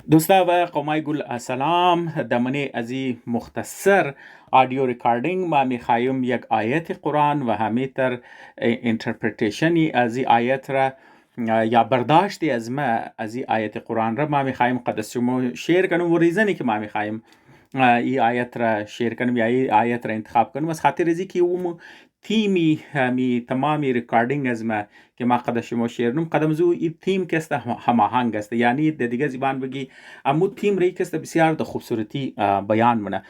دوستا و قومای گل سلام. دمنه ازی مختصر آدیو ریکاردینگ ما میخواهیم یک آیت قرآن و همیتر انترپریتیشنی از این آیت را یا برداشتی از ما از این آیت قرآن را ما میخواهیم قدس شما شیر کنیم و ریزنی که ما میخواهیم این آیت را شیر کنیم یا این آیت را انتخاب کنیم از خاطر ازی که اون تیمی همی تمامی ریکاردینگ از ما که ما قدر شما شیر نم قدم زو این تیم که است هماهنگ است، یعنی در دیگه زبان بگی امو تیم ری که است بسیار د خوبصورتی بیان منه.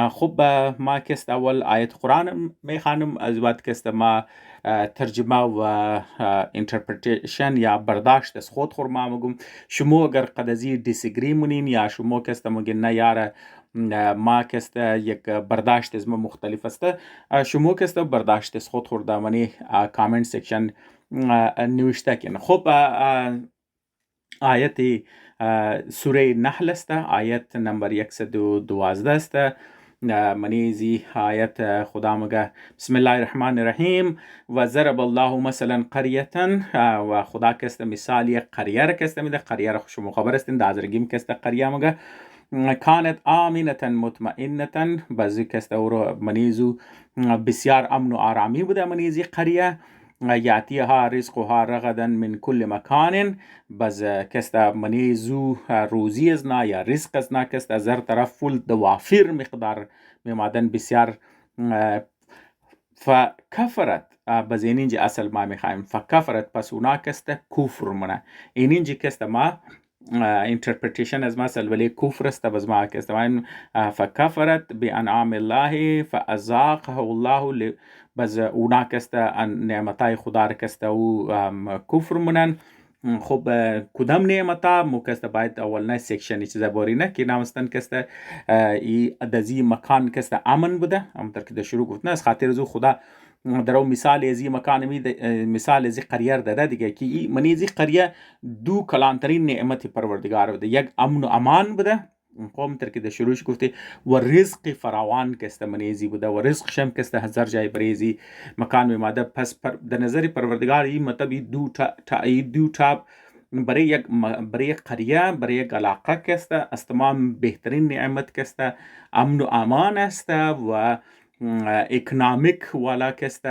خب ما که است اول آیت قرآن میخوانم، از بعد که است ما ترجمه و انترپریتیشن یا برداشت از خود ما مگم. شما اگر قدزی دیسگری منین یا شما که است مگه نه یاره ما که است یک برداشت از ما مختلف است، شما که است برداشت از خود خورده منی کامنت سیکشن نوشته کن. خب آیت سوره نحل است، آیت نمبر 112 است. منیزی آیت خدا مگه بسم الله الرحمن الرحیم و ضرب الله مثلا قریتا و خدا که است مثالی قریه را که است میده. قریه را شما خبر استین دازرگیم که است قریه مگه کانت آمینتا مطمئنتا بازی که است او منیزو بسیار امن و آرامی بوده. منیزی قریه یاتیها رزقها رغدا من کل مکان، بز کست منیزو روزی ازنا یا رزق ازنا کست از هر طرف فل دوافر مقدار میمادن بسیار. فکفرت بز اینجا اصل ما میخوایم فکفرت پس اونا کست کفر منه. اینجا کست ما انترپریتیشن از ما ولی کفر است بز ما کست ما فکفرت بانعام الله فازاقه الله بز اونا کست نعمتای خدا را کست او کفر منن. خب کدام نعمتا مو کست باید اول نه سیکشنی چیزا باری نه که نامستن کست ای دزی مکان کست امن بوده. همونطور که در شروع گفتن از خاطر زو خدا در اون مثال ازی مکان می مثال ازی قریه داده دیگه که ای منیزی قریه دو کلانترین نعمت پروردگار بوده، یک امن و امان بوده. قوم تر که در شروعش گفته و رزق فراوان کست منیزی بوده و رزق شم کست هزار جای بریزی مکان می ماده. پس در نظر پروردگار ای مطلب دو تا برای قریه برای یک علاقه کست از تمام بهترین نعمت کست امن و امان است و اکنامیک والا کست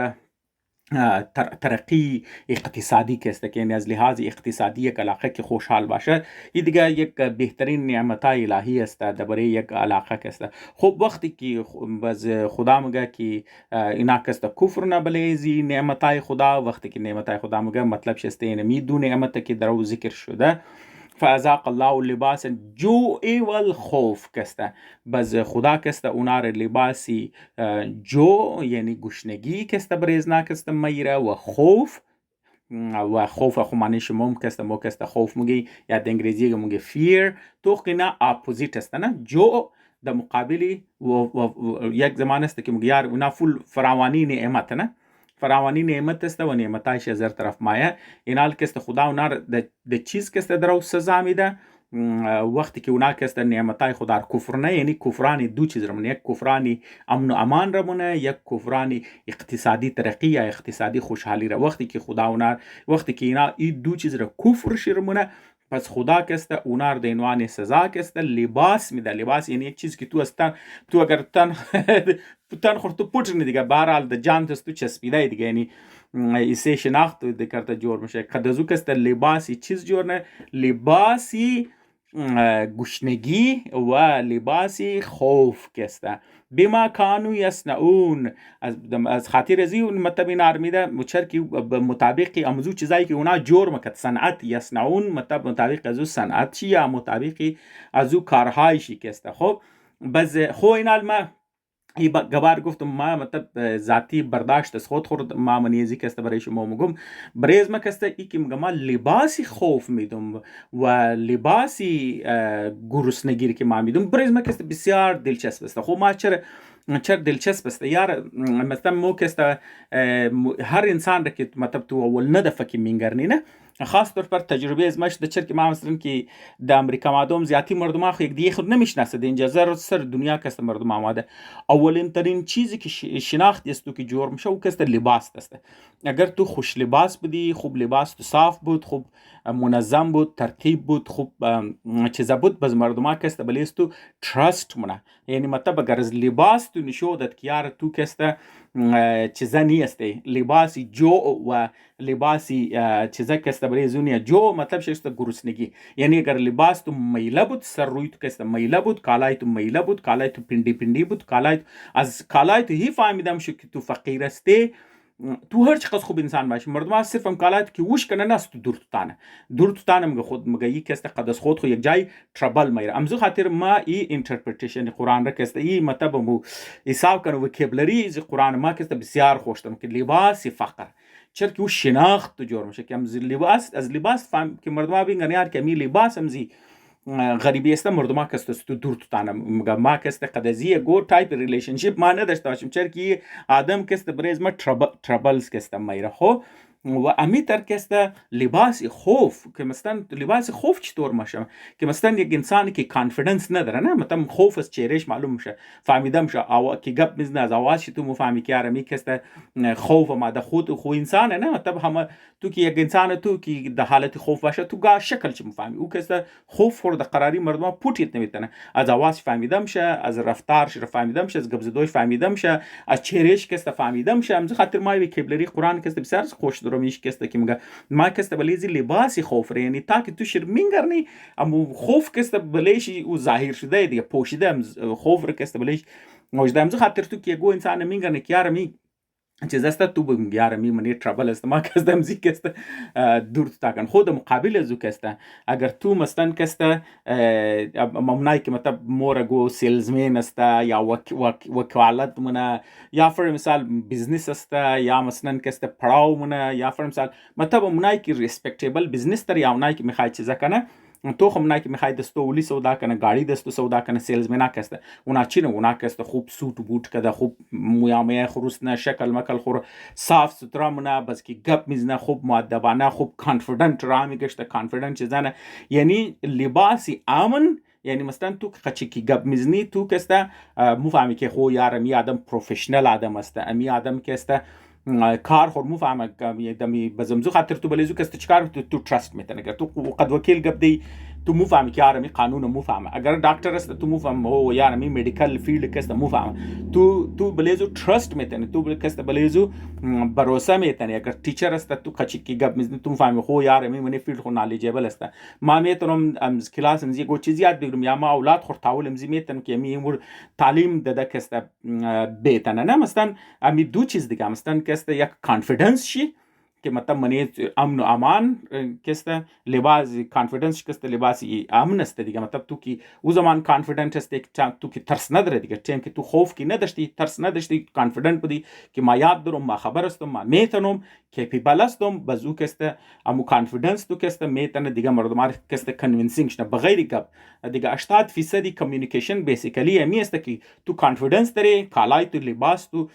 ترقی اقتصادی کست که یعنی از لحاظ اقتصادی یک علاقه که خوشحال باشه این دیگه یک بهترین نعمتای الهی است در برای یک علاقه کست. خب وقتی که باز خدا مگه که اینا کست کفر نبلیزی نعمتای خدا، وقتی که نعمتای خدا مگه مطلب شسته اینمی دو نعمت که درو ذکر شده فازاق الله لباس الجوع والخوف کسته. بز خدا کسته اونار لباسی جو یعنی گشنگی کسته بریزنا کسته میره و خوف و خوف خو معنی شما کسته مو کسته خوف مگی یا د انگلیزی مگی فیر تو قینا اپوزیت است نه جو د مقابلی و یک زمان است که مگی یار اونا فول فراوانی نعمت نه فراوانی نعمت است و نعمتایش از هر طرف مایه. اینال کست خدا اونار د چیز کست درو سزا میده وقتی که اونا کست نعمتای خدا کفر نه، یعنی کفرانی دو چیز رمونه، یک کفرانی امن و امان رمونه، یک کفرانی اقتصادی ترقی یا اقتصادی خوشحالی را. وقتی که خدا اونار وقتی که اینا این دو چیز را کفر شرمونه پس خدا کست اونار د عنوان سزا کست لباس میده. لباس یعنی یک چیز که تو استن تو اگر تن خورد تو پوچ نه دیگه بهرحال د جان تو چسبیده دیگه، یعنی ایسه شناخت د کرتا جور میشه. کدزو کست لباسی چیز جور نه، لباسی گشنگی و لباسی خوف کسته بما کانو یصنعون از خاطر ازی مطلب این آرمیده مچر که مطابق امزو چیزایی که اونا جور مکد صنعت یصنعون مطابق ازو صنعت چی یا مطابق ازو کارهایشی کسته. خب بز خو اینال ما ای گبار گفتم ما مطلب ذاتی برداشت از خود خورد ما منیزی کسته برای شما مگم بریز ما کسته ای که مگم لباسی خوف میدم و لباسی گرسنگی که ما میدم بریز ما کسته بسیار دلچسب است. خب ما چرا دلچسب است یار مثلا مو کسته هر انسان را که مطلب تو اول نه دفعه که مینگرنی نه خاص طور پر تجربه ازمایش ده چرا که ما مثلا که در امریکا مردم زیادی مردم خو یک دیگه خود نمیشناسه در اینجا سر دنیا کست مردم آماده. اولین ترین چیزی که شناخت است تو که جور میشه او کست لباس است. اگر تو خوش لباس بودی، خوب لباس تو صاف بود، خوب منظم بود، ترتیب بود، خوب چیزا بود، باز مردم ها کست بلیست تو تراست مونه. یعنی مطلب اگر از لباس تو نشودت که یار تو کست چیزا نیسته، لباسی جو و لباسی چیزا کست برای زونیا جو مطلب شست گرسنگی. یعنی اگر لباس تو میله بود، سر روی تو کست میله بود، کالای تو میله بود، کالای تو پندی پندی بود، کالای از کالای تو هی فهمیدم شو که تو فقیر استی. تو هر چقدر خوب انسان باشی، مردم ها صرف هم کالایت که وش کنه نست دور تو تانه مگه خود مگه یک کست قدس خود خو یک جای ترابل میره. امزو خاطر ما ای اینترپریتیشن قرآن را کست ای مطلب مو حساب کنه وکیبلری از قرآن ما کست بسیار خوشتم که لباس فقر چرا که او شناخت تو جور میشه که لباس از لباس فهم که مردم ها بینگن یار که می لباس امزی غریبی است مردم ها کست تو دور تو تانه مگه ما کست قدزی گو تایپ ریلیشنشیپ ما نداشته باشیم چرا که آدم کست بریز ما ترابلز کست میره. خو و امیتر کسته لباس خوف که مثلا لباس خوف چطور میشه که مثلا یک انسانی که کانفیدنس نداره نه مثلا خوف از چهرهش معلوم میشه فهمیده میشه که گپ میزنه از آواز تو مفهمی که آرمی کسته خوف ما ده خو انسانه نه مثلا همه تو که یک انسان تو که در حالت خوف باشه تو گاه شکل چه مفهمی او کسته خوف خورد قراری مردم پوتیت نمیتونه از آواز فهمیده میشه از رفتارش فهمیده میشه از گبزدوش فهمیده میشه از چهرهش کسته فهمیده میشه. همز خاطر ما وکیبلری قرآن کسته بسیار خوش رومیش کسته که میگه ما کسته بلیزی لباسی خوف ره یعنی تا که تو شرمینگرنی اما خوف کسته بلیشی او ظاهر شده دیگه پوشیده خوف ره کسته بلیش موجوده. همز خاطر تو که گو انسان مینگرنی که یار می چیز است تو بگم یار می منی ترابل است ما کسته مزی کسته دور تاکن خود مقابل ازو کسته اگر تو مثلا کسته ممنای که مطلب مورگو سیلزمن است یا وکالت منه یا فر مثال بزنس است یا مثلا کسته پراو منه یا فر مثال مطلب ممنای که ریسپکتیبل بزنس تر یا ممنای که میخوای چیزا کنه تو هم نه که میخوای دستو ولی سودا کنه گاڑی دستو سودا کنه سیلزمن کسته اونا چی نه اونا کسته خوب سوت بوت کده خوب مویامه خروس نه شکل مکل خور صاف سترا منه بس که گپ میزنه خوب مؤدبانه خوب کانفیدنت را میگشته کانفیدنت چیزانه. یعنی لباسی امن یعنی مثلا تو خچی کی گپ میزنی تو کسته مفهمی که خو یار می آدم پروفشنال آدم است امی آدم کسته کار خور مفهمه دمی بزمزو خاطر تو بلیزو کست چکار تو تراست میتن اگر تو قد وکیل گپ دی تو مفهمی که آرمی قانون مفهمه اگر دکتر است تو مفهم او یار می مدیکال فیلد کست مفهمه تو بلیزو تراست میتن تو کست بلیزو بروسه میتن اگر تیچر است تو کچی کی گپ میزنی تو مفهمی خو یار می منی فیلد خو نالیجبل است ما میتونم ام کلاس امزی گو چیزی یاد بگیرم یا ما اولاد خور تاول امزی میتن که می امور تعلیم داده کست بیتن نه مثلا امی دو چیز دیگه مثلا کسته یک کانفیدنس شی که مطلب منی امن و امان کسته لباس کانفیدنس کسته لباسی امن است دیگه مطلب تو کی او زمان کانفیدنت است تو کی ترس نداره دیگه تیم که تو خوف کی نداشتی ترس نداشتی کانفیدنت بودی که ما یاد دارم ما خبر استم ما میتونم کیپیبل استم بازو کسته امو کانفیدنس تو کسته میتونه دیگه مردم کسته کنوینسینگ شنه بغیر گپ دیگه 80% کمیونیکیشن بیسیکلی امی است که تو کانفیدنس داری کالای تو لباس تو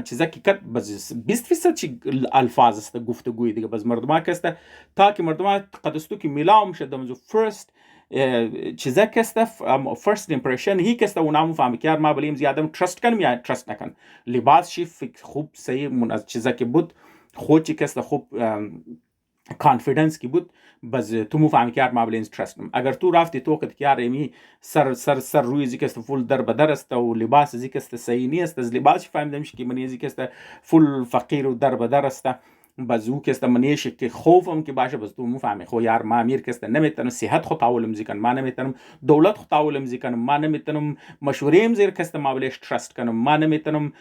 چیزا که کت بس 20% چی الفاظ است گفتگوی دیگه بس مردم ها کسته تا که مردم ها قدستو که میلاو میشه دمزو فرست چیزا کسته فرست امپرشن هی کسته و نامو فهمی که ما بلیم زیادم ترست کنم یا ترست نکن لباس شی خوب صحیح من از چیزا که بود خود چی کسته خوب کانفیدنس کی بود بس تو مفهمی که ما بلین ترست اگر تو رفتی تو که یار می سر روی زیکست فول در بدر است و لباس زیکست صحیح نیست از لباس فهمیدم که من زیکست فول فقیر و در بدر است بازو کست منیش که خوفم که باشه بس تو مفهمی خو یار ما امیر کست نمیتونم صحت خو تاولم زیکن ما نمیتونم دولت خو تاولم زیکن ما نمیتونم مشوریم زیر کست ما بلش ترست کنم ما نمیتونم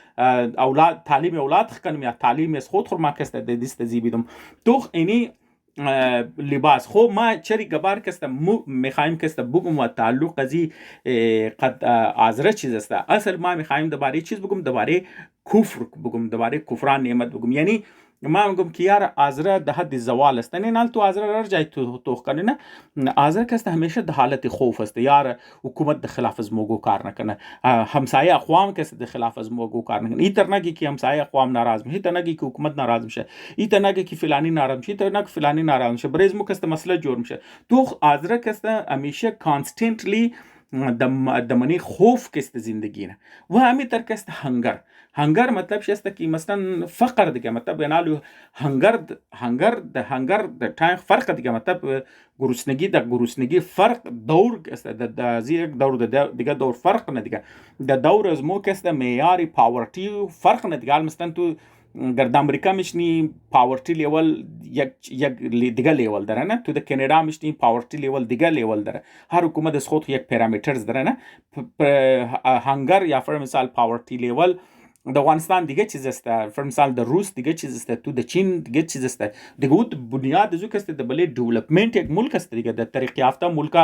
اولاد تعلیم اولاد کنم یا تعلیم از خود خور ما کست دست زیبیدم تو اینی لباس خو ما چری گبار کست میخوایم کست بگم و تعلق ازی قد آزره چیز است اصل ما میخوایم درباره چیز بگم درباره کفر بگم درباره کفران نعمت بگم. یعنی ما میگم که یار آذر در حد زوال است. نه تو آذر را جای تو کنه نه آذر که است همیشه در حالت خوف است. یار حکومت د خلاف از موگو کار نکنه، همسایه اقوام که است د خلاف از موگو کار نکنه. این تر نگی که همسایه اقوام ناراض میشه، تر نگی که حکومت ناراض میشه، این تر نگی که فلانی ناراض میشه، تر نگی فلانی ناراض میشه. برای مو که است مسئله جور میشه. تو آذر که است همیشه کانستنتلی دمنی خوف که است زندگی نه. و همین تر که است هنگر مطلب شست که مثلا فقر دیگه، مطلب ینالو هنگر د تایم فرق دیگه، مطلب گرسنگی فرق دور است د زیر دور دیگه دور فرق نه دیگه. د دور از مو که است معیاری پاورتی فرق نه دیگه. مثلا تو در امریکا میشنی پاورتی لیول یک دیگه لیول داره نه، تو د کانادا میشنی پاورتی لیول دیگه لیول داره. هر حکومت از خود یک پارامترز داره نه. هنگر یا فر مثال پاورتی لیول د افغانستان دیگه چیز است، فر مثال د روس دیگه چیز است، تو د چین دیگه چیز است دیگه. او بنیاد زو کست د بله ډیولپمنٹ یک ملک است دیگه، د طریق یافته ملک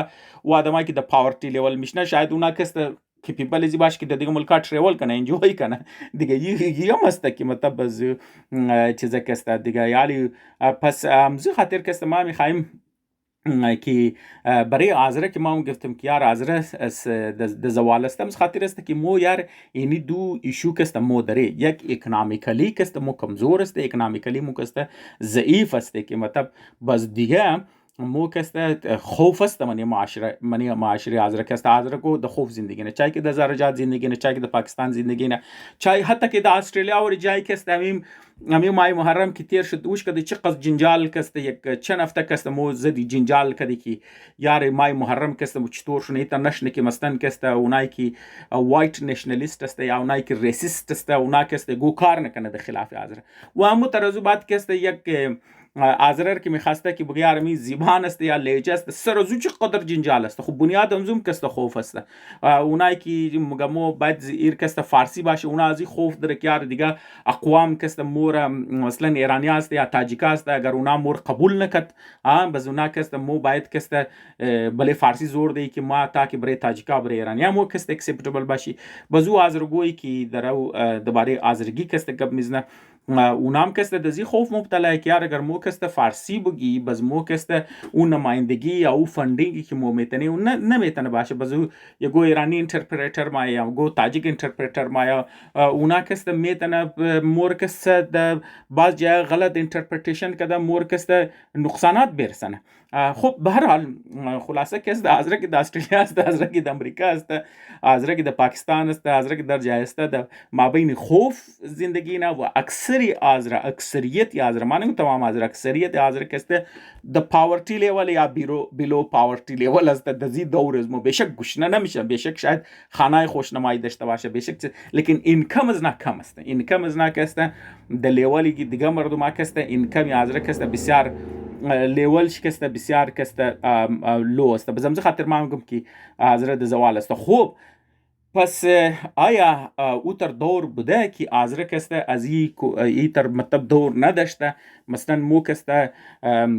و آدمایی که د پاورتی لیول میشنه شاید اونا کست که پیپل ازی باش که د دیگه ملکا تریول کنه انجوی کنه دیگه. یه است که مطلب از چیز کست دیگه. یعنی پس امزو خاطر کست ما میخوایم که برای آذره که ما گفتم که یار آذره د زوال است، از خاطر است که مو یار اینی دو ایشو کست مو داره. یک اکنامیکلی کست مو کمزور است، اکنامیکلی مو کست ضعیف است که مطلب بس دیگه مو کست خوف است منی معاشره آذره کست. آذره کو د خوف زندگی نه، چای که د زرجات زندگی نه، چای که د پاکستان زندگی نه، چای حتی که د استرالیا و جای کست همین مای محرم که تیر شد اوش کدی چقدر جنجال کست، یک چند هفته کست مو زدی جنجال کدی که یار مای محرم کست مو چطور شونه ایتا نشنه که مستن کست اونایی که وایت نشنالیست است یا اونایی که ریسیست است اونا کست گو کار نکنه د خلاف آذره. و همو ترازو بعد کست یک آذرر که میخواسته که بگه می زبان است یا لهجه است سرازو چقدر جنجال است. خب بنیاد همزوم کست خوف است. اونایی که مگمو باید ایر کست فارسی باشه اونا ازی خوف داره که یار دیگه اقوام کست مور مثلا ایرانی است یا تاجیک است، اگر اونا مور قبول نکد بز اونا کست مو باید کست بله فارسی زور دی که ما تا که برای تاجیکا برای ایرانی مو کست اکسپټیبل باشی. بزو آذرگوی که درو دوباره آذرگی کست گپ میزنه اونام کست دزی خوف مبتلا که یار اگر مو کست فارسی بگی بز مو کست اون نمایندگی یا او فندینگی که مو میتنه اون نمیتنه باشه. بزو یگو ایرانی اینترپریتر ما یا گو تاجیک اینترپریتر ما یا اونا کست میتنه مور کست باز جای غلط اینترپریتیشن کده مور کست نقصانات برسنه. خب به هر حال خلاصه کست آذره که د استرالیا است، آذره که د امریکا است، آذره که د پاکستان است، آذره که در جای است د مابین خوف زندگی نه. و اکثریت آذره ما نمیگم تمام آذره، اکثریت آذره کست د پاورتی لیول یا بیلو پاورتی لیول است. دزی دور از ما بیشک گشنه نمیشه، بیشک شاید خانه خوشنمایی داشته باشه بیشک، لیکن اینکم از نه کم است. اینکم از نه کست د لیولی که دیگه مردم کست اینکم آذره کست بسیار لیولش کست بسیار کست لو است. بزمزه خاطر ما میگم که آذره د زوال است. خوب پس آیا او تر دور بوده که آذره کسته از ای تر مطلب دور نداشته؟ مثلا مو کسته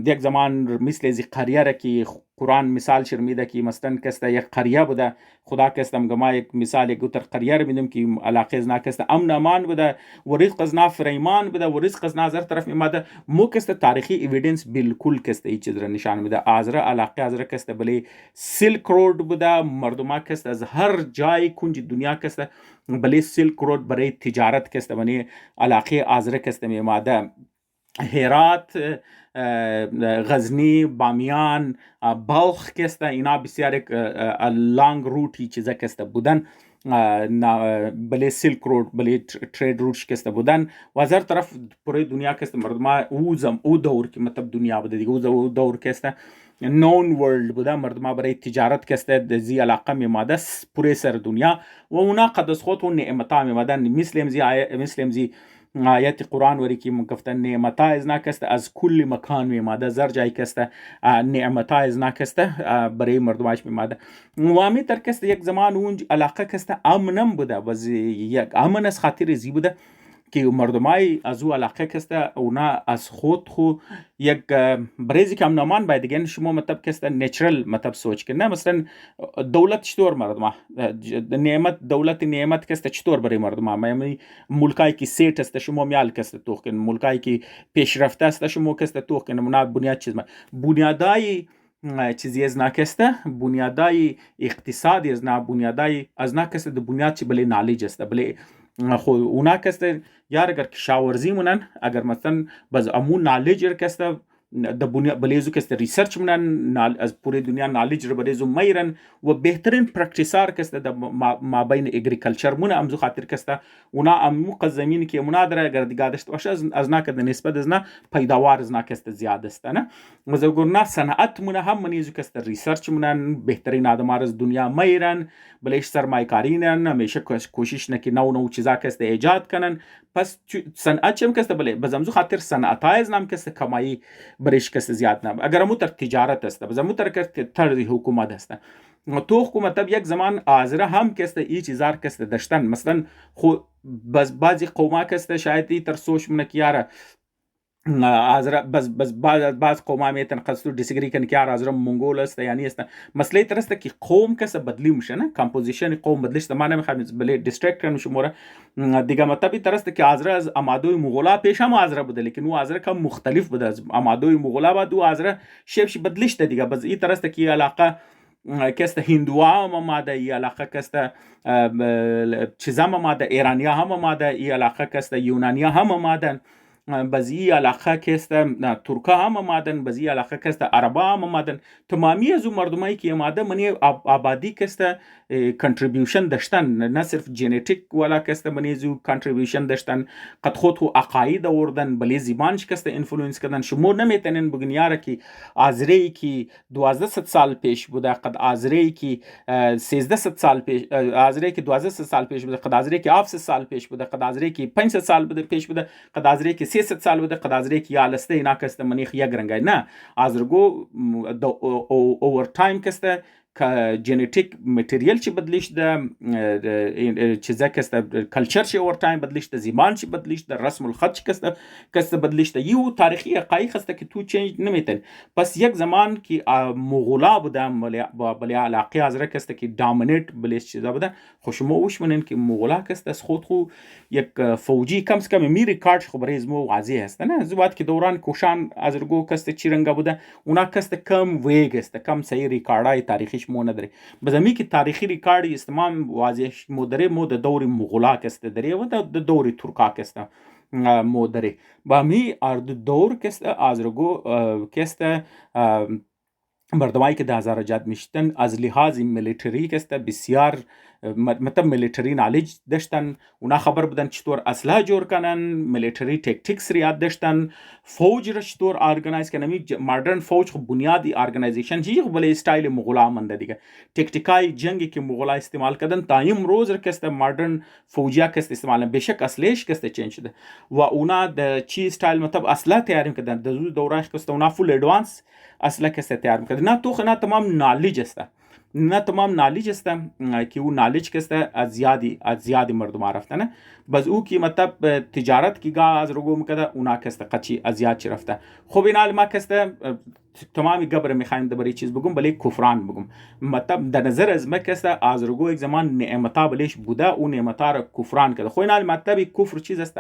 یک زمان مثل ازی قریه را که قرآن مثال شرمیده که مثلا کسته یک قریه بوده، خدا کسته مگما یک مثال یک تر قریه را میدم که علاقه ازنا کسته امن امان بوده و رزق ازنا فریمان بوده و رزق ازنا زر طرف میماده. مو کسته تاریخی ایویدنس بالکل کسته ای چیز را نشان میده. آذره علاقه آذره کسته بلی سیلک رود بوده، مردم کسته از هر جای کنج دنیا کسته بلی سیلک رود برای تجارت کسته بنی علاقه آذره کسته میماده. هرات، غزنی، بامیان، بلخ کسته اینا بسیار یک لانگ روٹی چیزا کسته بودن، بله سیلک رود بله ترید روٹش کسته بودن و از هر طرف پوره دنیا کسته مردم او دور که مطلب دنیا بوده دیگه، او دور کسته نون ورلد بوده، مردم برای تجارت کسته دزی علاقه میماده پوره سر دنیا و اونا قدس خود و نعمتا میمادن. مثل امزی آیت قرآن وری که گفتن نعمتا ازنا کسته از کل مکان میماده، زر جای کسته نعمتا ازنا کسته برای مردماش میماده. وامی تر کسته یک زمان اون علاقه کسته امنم بوده و یک امن از خاطر زی بوده که مردمای از او علاقه کسته اونا از خود خو یک بریزی که نامان باید دیگه شما مطلب کسته نیچرل مطلب سوچ کنه مثلا دولت چطور مردم دولت نعمت کسته چطور برای مردم یعنی ملکایی که سیت است شما میال کسته توخ کن ملکایی که پیشرفته است شما کسته توخ کن منا بنیاد چیز بنیادای چیزی از ناکسته بنیادای اقتصادی از نا بنیادای از ناکسته د بنیاد چی بله نالج است بله خو اونا کسته یار اگر کشاورزی مونن اگر مثلا باز امون نالج کسته د بنیاد بلیزو کسته ریسرچ مونن از پوری دنیا نالج رو بلیزو میرن و بهترین پرکتیسار کسته د ما بین اگریکلچر مون امزو خاطر کسته اونا امو زمین که اونا در اگر دیگه داشته باشه از نا کده نسبت از نا پیداوار از نا کسته زیاد است نه مزگورنا صنعت مون هم منیزو کسته ریسرچ مونن بهترین آدمار از دنیا میرن بلیش سرمایه‌کارینن همیشه کوشش نکی نو چیزا کسته ایجاد کنن پس صنعت چم کسته بله بزمزو خاطر صنعت های از نام کسته کمایی برش کسته زیاد نام اگر امو تر تجارت است بزمو تر تر حکومت است تو حکومت یک زمان آزره هم کسته ای چیزار کسته داشتن مثلا خو بس بعضی قوما کسته شاید تر سوچ من کیاره آزره بس بعض قوما میتن قصدو دیسگری کن که آزره منگول است یعنی است مسئله ترسته که قوم کسه بدلی میشه نه کمپوزیشن قوم بدلیش ما نمیخوام بله دیسترکت کنم شموره دیگه مطلبی ترسته که آزره از آمادوی مغولا پیش هم آزره بوده لیکن او آزره کم مختلف بوده از آمادوی مغولا بعد او آزره شیبش بدلیش ده دیگه بس این ترسته که علاقه کسته هندوها هم آماده ای علاقه کسته چیزا هم آماده ایرانیا هم آماده ای علاقه کسته یونانیا هم آمادن بزی علاقه کسته ترکا هم آمادن بزی علاقه کسته عربا هم آمادن تمامی از اون مردمایی که آماده منی آبادی کسته کنتریبیوشن داشتن نه صرف ژنتیک والا کسته منی زو کنتریبیوشن داشتن قد خود و عقاید آوردن بلی زبانش کسته اینفلوئنس کردن شما نمیتونین بگین یاره که آذری که 1200 سال پیش بوده قد آذری که 1300 سال پیش آذری که 1200 سال پیش بوده قد آذری که 700 سال پیش بوده قد آذری که 500 سال بوده پیش بوده قد آذری که 300 سال بوده قد آذری که یالسته اینا کسته منیخ یک رنگای نه آذرگو اوور تایم کسته که ژنتیک متریال چی بدلیش ده چیزا کسته کلچر چی اوور تایم بدلیش ده زبان چی بدلیش ده رسم الخط چی کسته بدلیش ده یو تاریخی حقایق هسته که تو چنج نمیتن پس یک زمان که مغولا بودن بلی علاقه آزره کسته که دامینیت بلیش چیزا بودن خوشمو وش منن که مغولا کسته از خود خو یک فوجی کم کم می ریکارد خو برای زمو واضح هست نه زوات که دوران کوشان آزرگو کسته چی رنگا بوده اونا کسته کم ویگ است کم صحیح ریکاردای تاریخی مو نداره بزمی که تاریخی ریکارد استمام واضح مدره مو د دور مغولا کسته دره و د دور ترکا کسته مو دره با می ارد دور کسته آزرگو کسته مردمایی که 10,000 جد میشتن از لحاظ ملیتری کسته بسیار مطلب ملیتری نالج داشتن اونا خبر بودن چطور اسلحه جور کنن ملیتری تکتیکس ریاد داشتن فوج را چطور ارگنایز کنن مدرن فوج خب بنیادی ارگنایزیشن چیزی خب بله استایل مغولا منده دیگه تکتیکای جنگی که مغولا استعمال کردن تا امروز کسته مدرن فوجیا کسته استعمال بشک اصلش کسته چنج شده و اونا د چی استایل مطلب اسلحه تیار کردن د دوره کسته اونا فول ادوانس اسلحه کسته تیار کردن نه تو نه تمام نالج است نه تمام نالج است که او نالج کسته از زیادی مردم رفتنه بس او کی مطلب تجارت کی گا از رگو میکده اونا کسته قچی از زیاد چی رفته خب این حال ما کسته تمامی گبر میخوایم دبری چیز بگم بله کفران بگم مطلب در نظر از ما کسته از رگو یک زمان نعمتا بلیش بوده او نعمتا را کفران کرده خب این حال مطلب کفر چیز است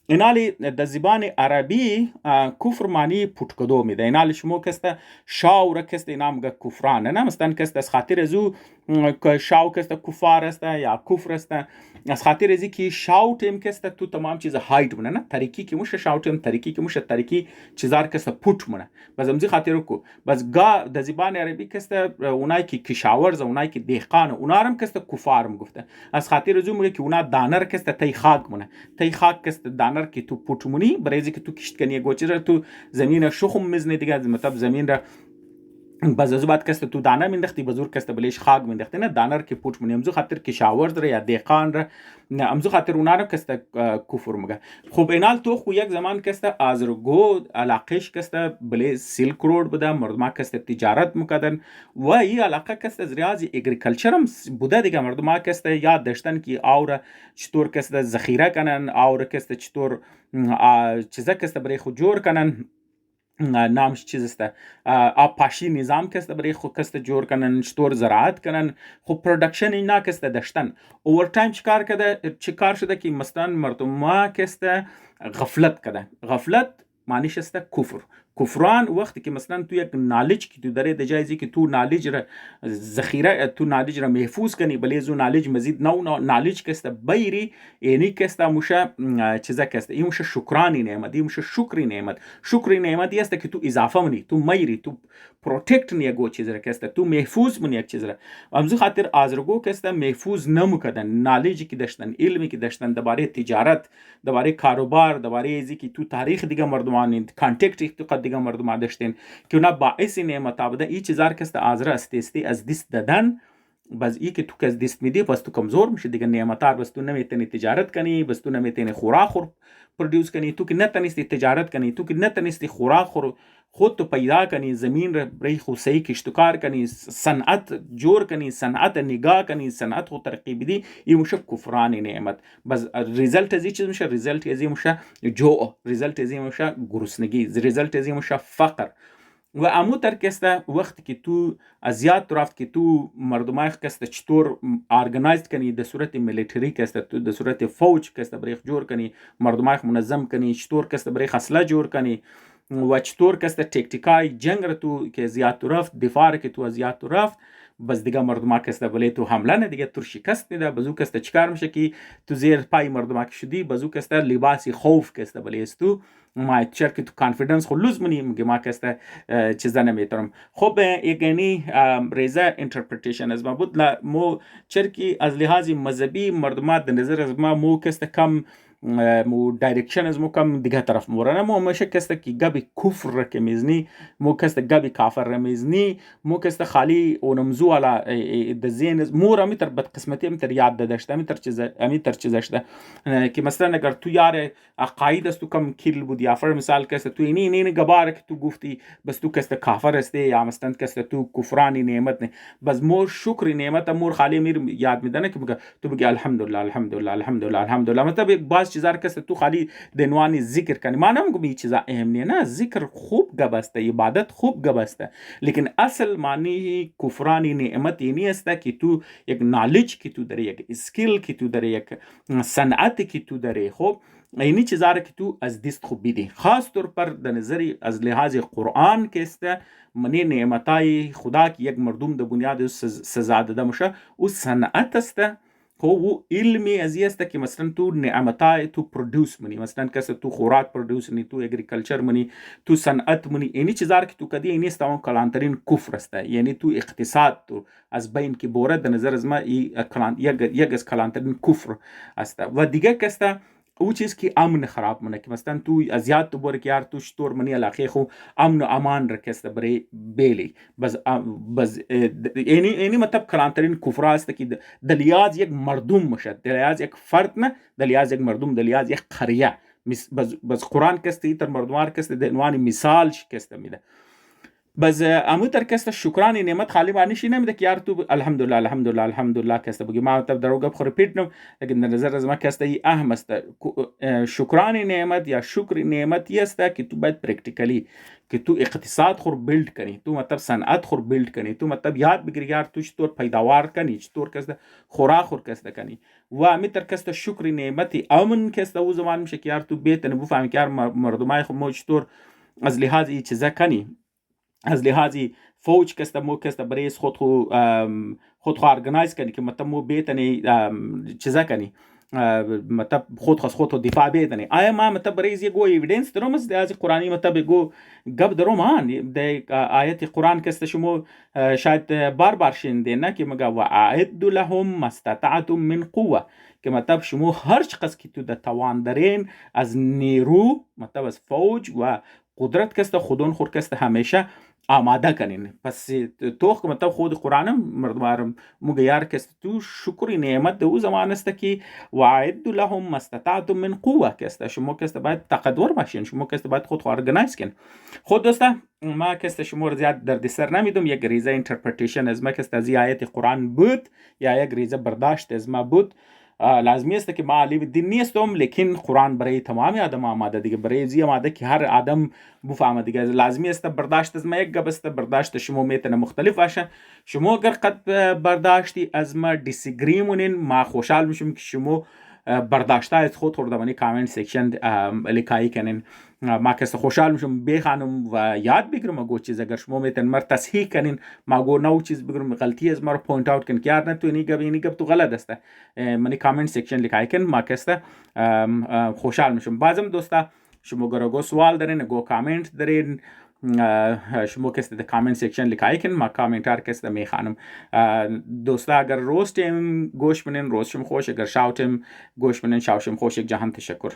اینالی د زبان عربی کفر معنی پټکدو می ده اینالی شما کسته شاو را کسته اینام گه کفران نه مثلا کسته از خاطر ازو شاو کسته کفار است یا کفر است از خاطر ازی که شاو تیم کسته تو تمام چیز هایت مونه نه تاریکی که موشه شاو تیم تاریکی که موشه تاریکی چیزار کسته پوت مونه بس امزی خاطر کو بس گا د زبان عربی کسته اونای که کشاورز اونای که دهقان اونارم کسته کفارم گفته از خاطر ازو میگه که اونا دانر کسته تی خاک مونه تی خاک کسته دانر که تو پوتمونی برای اینکه تو کشت کنی گوچه را تو زمین شخم مزنی دیگه مطلب زمین را بعد کست تو دانه مینداختی بزرگ کست بلیش خاک مینداختی نه دانر که پوچ منی امزو خاطر که شاورد یا دیقان را نه امزو خاطر اونا رو کست کفر مگه. خب اینال تو خو یک زمان کست آزرگو علاقش کست بلی سیلک رود بوده مردم کست تجارت میکردن و این علاقه کست از ریاضی اگریکلچر هم بوده دیگه مردم کست یاد داشتن که آور چطور کست ذخیره کنن آور کست چطور چیزا کست برای خود جور کنن نامش چیز است پاشی نظام کست برای خود کست جور کنن چطور زراعت کنن خب پرودکشن اینا کست داشتن اوور تایم چیکار شده که مثلا مردم کست غفلت کده غفلت معنیش است کفر کفران وقتی که مثلا تو یک نالج که تو داره دجایزی که تو نالج را ذخیره تو نالج را محفوظ کنی بلی زو نالج مزید نو نالج کست بیری اینی کست موشه چیزا کست این موشه شکرانی نعمت این موشه شکری نعمت است که تو اضافه منی تو میری تو پروتکت نیگو چیز را کست تو محفوظ منی یک چیز را امزو خاطر آزرگو کست محفوظ نمکدن نالجی که داشتن علمی که داشتن درباره تجارت درباره کاروبار درباره ازی که تو تاریخ دیگه مردمان کانتکت تو دیگه مردم داشتین که اونا باعث نعمت بوده این چیزا کست آزر استی از دست دادن بس ای که تو که از دست میدی بس تو کمزور میشه دیگه نعمتار بس تو نمیتونی تجارت کنی بس تو نمیتونی خوراک پرودوس کنی تو که نتونستی تجارت کنی تو که نتونستی خوراک خود تو پیدا کنی زمین را برای خود صحیح کشتکار کنی صنعت جور کنی صنعت نگاه کنی صنعت خود ترقی بدی این میشه کفران نعمت بس ریزلت از این چیز میشه ریزلت از این میشه جوع ریزلت از این میشه گرسنگی ریزلت از این میشه فقر و امو تر کسته وقتی که تو ازیاد رفت که تو مردمای کسته چطور ارگنایزد کنی در صورت ملیتری کسته تو در صورت فوج کسته برای جور کنی مردمای منظم کنی چطور کسته برای خصله جور کنی و چطور کسته تکتیکای جنگ را تو که زیاد رفت دفاع که تو زیاد رفت بس دیگه مردم کسته بله تو حمله نه دیگه تو شکست میده بزو کسته چیکار میشه که تو زیر پای مردم شدی بزو کسته لباسی خوف کسته بله است تو ما چرا که تو کانفیدنس خود لوز منی میگه ما کسته چیزا نمیتونم خب یعنی ریزه اینترپریتیشن از ما بود مو چرا که از لحاظ مذهبی مردم در نظر از ما مو کسته کم مو دایرکشن از مو کم دیگه طرف مورانه مو میشه کسته که گبی کفر را که میزنی مو کسته گبی کافر را میزنی مو کسته خالی اونمزو علا د زین مو را میتر بد قسمتی میتر یاد داشته میتر چیزشته که مثلا اگر تو یار عقاید است تو کم کیل بود یا فر مثال کسته تو اینی گبار که تو گفتی بس تو کسته کافر استه یا مثلا کسته تو کفرانی نعمت نه بس مو شکر نعمت مور خالی میر یاد میدنه که تو بگی الحمدلله الحمدلله الحمدلله الحمدلله مطلب باز چیزا کسته تو خالی دنوانی ذکر کنی ما نمیگم این چیزا اهم نه ذکر خوب گبسته عبادت خوب گبسته لیکن اصل معنی کفرانی نعمت اینی است که تو یک نالج که تو داری یک اسکیل که تو داری یک صنعت که تو داری خب اینی چیزا که تو از دست خوب بیدی خاص طور پر در نظری از لحاظ قرآن که است منی نعمتای خدا که یک مردم در بنیاد سزا داده میشه او صنعت است او علمی ازی است که مثلا تو نعمتای تو پرودوس منی مثلا کس تو خوراک پرودوس منی تو اگریکلچر منی تو صنعت منی اینی چیزا که تو کدی اینی است اون کلانترین کفر است یعنی تو اقتصاد تو از بین که بوره در نظر از ما یک از کلانترین کفر است و دیگه کسته او چیز که امن خراب منه که مثلا تو ازیاد تو بور که یار تو شطور منی علاقه خو امن و امان رکسته برای بیلی بس اینی مطلب کلانترین کفر است که دلیاز یک مردم مشه دلیاز یک فرد نه دلیاز یک مردم دلیاز یک قریه بس قرآن کسته تر مردمار کسته دنوانی مثال کسته میده بس امو تر کسته شکرانی نعمت خالی معنیش نمیده که یار تو الحمدلله الحمدلله الحمدلله کسته بگی ما تب دروگه بخور پیټنم لیکن در نظر از ما کسته ای اهم است شکرانی نعمت یا شکر نعمتی است که تو باید پریکټیکلی که تو اقتصاد خور بیلد کنی تو مطلب صنعت خور بیلد کنی تو مطلب یاد بگیری یار تو چطور پیداوار کنی چطور کسته خوراک خور کسته کنی و امی تر کسته شکر نعمتی امن کسته او زمان میشه که یار تو بهتنه بفهمی که یار مردمای خود مو چطور از لحاظ ای چیزا کنی از لحاظی فوج کسته مو کسته برای خود خو ارگنایز کنی که مطلب مو بیتنی چیزا کنی مطلب خود دفاع بیتنی آیا ما مطلب برای یه گو ایویدنس دروم از لحاظ قرآنی مطلب گو گب دروم آن ده آیت قرآن کسته شما شاید بار شنیده نه که مگه و اعد لهم ما استطعتم من قوه که مطلب شما هر چقدر که تو د توان دارین از نیرو مطلب از فوج و قدرت کسته خودون خور کسته همیشه آماده کنین. پس توخ که مطلب خود قرآن مردمارم مگیار که است تو شکر نعمت دو زمان است که وعد لهم ما استطعتم من قوه که است. شما که است باید طاقتور باشین، شما که است باید خود ارگنایز کن. خود دوستا ما که است شما زیاد درد سر نمیدم، یک ریزه اینترپریتیشن از ما که است از آیت قرآن بود یا یک ریزه برداشت از ما بود. لازمی است که ما علی دین نیستم، لیکن قرآن برای تمام آدم آماده دیگه، برای زی آماده که هر آدم بفهمه دیگه. لازمی است برداشت از ما یک گپ است، برداشت شما میتونه مختلف باشه. شما اگر قد برداشتی از ما دیسگری مونین، ما خوشحال میشم که شما برداشته از خود در کامنت سیکشن لیکایی کنین. ما که خوشحال میشم بخوانم و یاد بگیرم اگه چیز اگر شما میتونین مر تصحیح کنین، ما گو نو چیز بگیرم، غلطی از ما پوینت اوت کن که یار نه تو اینی گپ تو غلط است، منی کامنت سیکشن لیکایی کن. ما که خوشحال میشم. بازم دوستا شما اگر سوال دارین، اگه کامنت دارین، شما که در کامنت سیکشن لیکایی کن، ما کامنتار که میخوانم. دوستا اگر روز تیم گوش منین روز شم خوش، اگر شاو تیم گوش منین شاو شم خوش. یک جهان تشکر.